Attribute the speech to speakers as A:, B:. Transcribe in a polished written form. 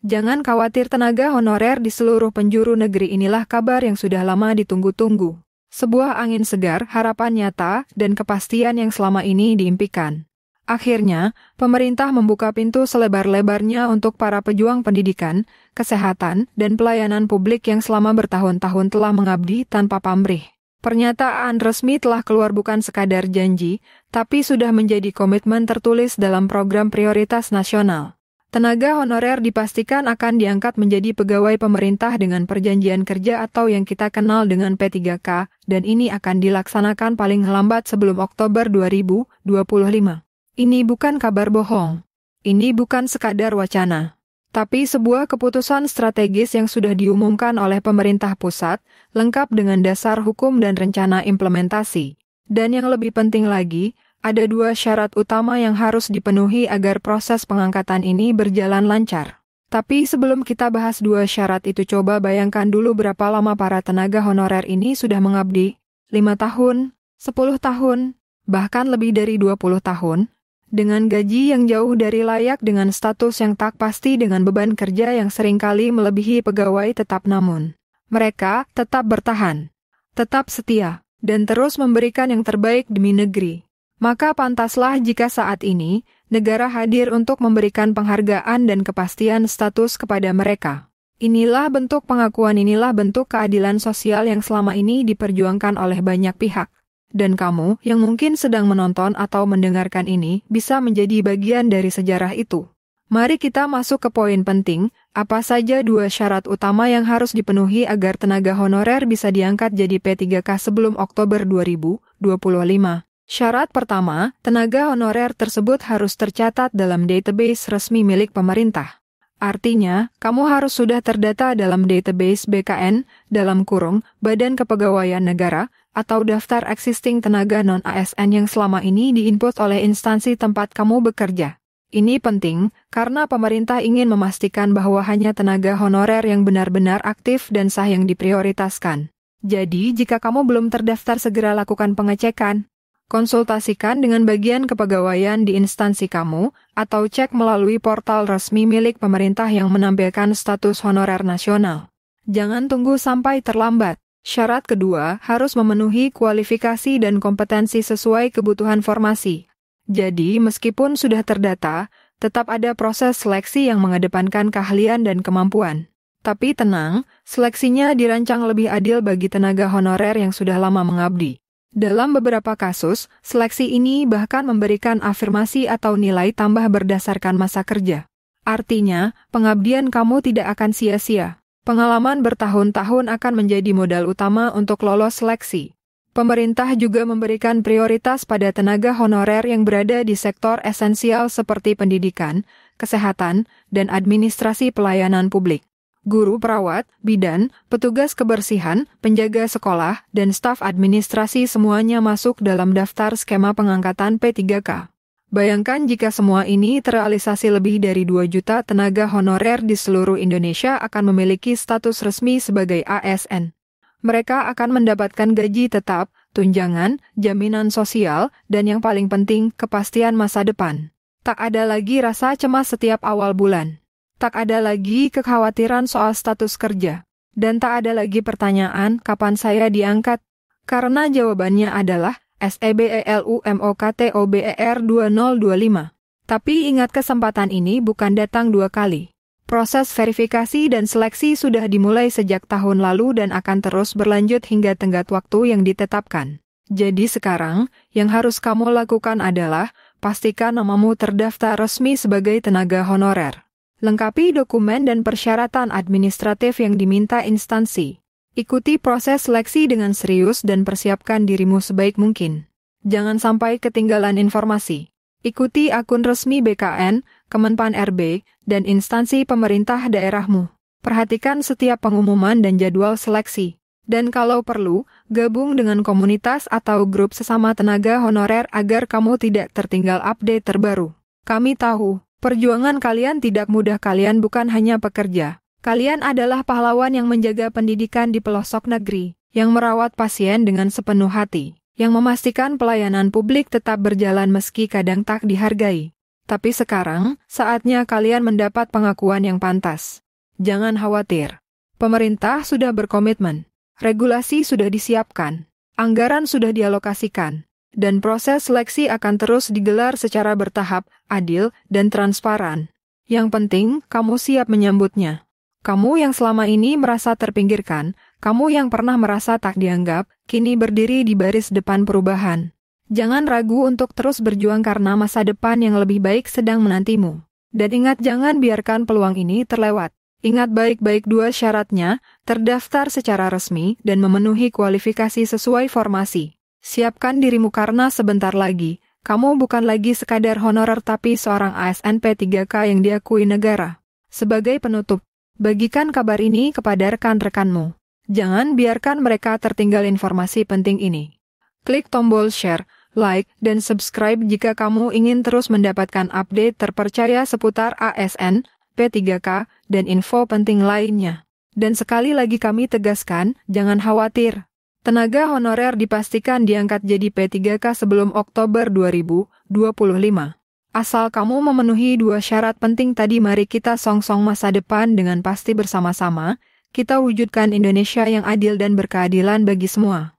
A: Jangan khawatir, tenaga honorer di seluruh penjuru negeri inilah kabar yang sudah lama ditunggu-tunggu. Sebuah angin segar, harapan nyata, dan kepastian yang selama ini diimpikan. Akhirnya, pemerintah membuka pintu selebar-lebarnya untuk para pejuang pendidikan, kesehatan, dan pelayanan publik yang selama bertahun-tahun telah mengabdi tanpa pamrih. Pernyataan resmi telah keluar bukan sekadar janji, tapi sudah menjadi komitmen tertulis dalam program prioritas nasional. Tenaga honorer dipastikan akan diangkat menjadi pegawai pemerintah dengan perjanjian kerja atau yang kita kenal dengan P3K, dan ini akan dilaksanakan paling lambat sebelum Oktober 2025. Ini bukan kabar bohong. Ini bukan sekadar wacana, tapi sebuah keputusan strategis yang sudah diumumkan oleh pemerintah pusat, lengkap dengan dasar hukum dan rencana implementasi. Dan yang lebih penting lagi, ada 2 syarat utama yang harus dipenuhi agar proses pengangkatan ini berjalan lancar. Tapi sebelum kita bahas 2 syarat itu, coba bayangkan dulu berapa lama para tenaga honorer ini sudah mengabdi. 5 tahun, 10 tahun, bahkan lebih dari 20 tahun. Dengan gaji yang jauh dari layak, dengan status yang tak pasti, dengan beban kerja yang seringkali melebihi pegawai tetap, namun mereka tetap bertahan, tetap setia, dan terus memberikan yang terbaik demi negeri. Maka pantaslah jika saat ini, negara hadir untuk memberikan penghargaan dan kepastian status kepada mereka. Inilah bentuk pengakuan, inilah bentuk keadilan sosial yang selama ini diperjuangkan oleh banyak pihak. Dan kamu yang mungkin sedang menonton atau mendengarkan ini bisa menjadi bagian dari sejarah itu. Mari kita masuk ke poin penting, apa saja 2 syarat utama yang harus dipenuhi agar tenaga honorer bisa diangkat jadi P3K sebelum Oktober 2025. Syarat pertama, tenaga honorer tersebut harus tercatat dalam database resmi milik pemerintah. Artinya, kamu harus sudah terdata dalam database BKN, dalam kurung, Badan Kepegawaian Negara, atau daftar existing tenaga non-ASN yang selama ini diinput oleh instansi tempat kamu bekerja. Ini penting, karena pemerintah ingin memastikan bahwa hanya tenaga honorer yang benar-benar aktif dan sah yang diprioritaskan. Jadi, jika kamu belum terdaftar, segera lakukan pengecekan. Konsultasikan dengan bagian kepegawaian di instansi kamu, atau cek melalui portal resmi milik pemerintah yang menampilkan status honorer nasional. Jangan tunggu sampai terlambat. Syarat kedua, harus memenuhi kualifikasi dan kompetensi sesuai kebutuhan formasi. Jadi, meskipun sudah terdata, tetap ada proses seleksi yang mengedepankan keahlian dan kemampuan. Tapi tenang, seleksinya dirancang lebih adil bagi tenaga honorer yang sudah lama mengabdi. Dalam beberapa kasus, seleksi ini bahkan memberikan afirmasi atau nilai tambah berdasarkan masa kerja. Artinya, pengabdian kamu tidak akan sia-sia. Pengalaman bertahun-tahun akan menjadi modal utama untuk lolos seleksi. Pemerintah juga memberikan prioritas pada tenaga honorer yang berada di sektor esensial seperti pendidikan, kesehatan, dan administrasi pelayanan publik. Guru, perawat, bidan, petugas kebersihan, penjaga sekolah, dan staf administrasi semuanya masuk dalam daftar skema pengangkatan P3K. Bayangkan jika semua ini terrealisasi, lebih dari 2 juta tenaga honorer di seluruh Indonesia akan memiliki status resmi sebagai ASN. Mereka akan mendapatkan gaji tetap, tunjangan, jaminan sosial, dan yang paling penting, kepastian masa depan. Tak ada lagi rasa cemas setiap awal bulan. Tak ada lagi kekhawatiran soal status kerja. Dan tak ada lagi pertanyaan kapan saya diangkat. Karena jawabannya adalah SEBELUMOKTOBER 2025. Tapi ingat, kesempatan ini bukan datang 2 kali. Proses verifikasi dan seleksi sudah dimulai sejak tahun lalu dan akan terus berlanjut hingga tenggat waktu yang ditetapkan. Jadi sekarang, yang harus kamu lakukan adalah pastikan namamu terdaftar resmi sebagai tenaga honorer. Lengkapi dokumen dan persyaratan administratif yang diminta instansi. Ikuti proses seleksi dengan serius dan persiapkan dirimu sebaik mungkin. Jangan sampai ketinggalan informasi. Ikuti akun resmi BKN, Kemenpan RB, dan instansi pemerintah daerahmu. Perhatikan setiap pengumuman dan jadwal seleksi. Dan kalau perlu, gabung dengan komunitas atau grup sesama tenaga honorer agar kamu tidak tertinggal update terbaru. Kami tahu, perjuangan kalian tidak mudah. Kalian bukan hanya pekerja. Kalian adalah pahlawan yang menjaga pendidikan di pelosok negeri, yang merawat pasien dengan sepenuh hati, yang memastikan pelayanan publik tetap berjalan meski kadang tak dihargai. Tapi sekarang, saatnya kalian mendapat pengakuan yang pantas. Jangan khawatir. Pemerintah sudah berkomitmen. Regulasi sudah disiapkan. Anggaran sudah dialokasikan. Dan proses seleksi akan terus digelar secara bertahap, adil, dan transparan. Yang penting, kamu siap menyambutnya. Kamu yang selama ini merasa terpinggirkan, kamu yang pernah merasa tak dianggap, kini berdiri di baris depan perubahan. Jangan ragu untuk terus berjuang karena masa depan yang lebih baik sedang menantimu. Dan ingat, jangan biarkan peluang ini terlewat. Ingat baik-baik dua syaratnya, terdaftar secara resmi dan memenuhi kualifikasi sesuai formasi. Siapkan dirimu karena sebentar lagi, kamu bukan lagi sekadar honorer tapi seorang ASN P3K yang diakui negara. Sebagai penutup, bagikan kabar ini kepada rekan-rekanmu. Jangan biarkan mereka tertinggal informasi penting ini. Klik tombol share, like, dan subscribe jika kamu ingin terus mendapatkan update terpercaya seputar ASN, P3K, dan info penting lainnya. Dan sekali lagi kami tegaskan, jangan khawatir. Tenaga honorer dipastikan diangkat jadi P3K sebelum Oktober 2025. Asal kamu memenuhi dua syarat penting tadi, mari kita song-song masa depan dengan pasti bersama-sama, kita wujudkan Indonesia yang adil dan berkeadilan bagi semua.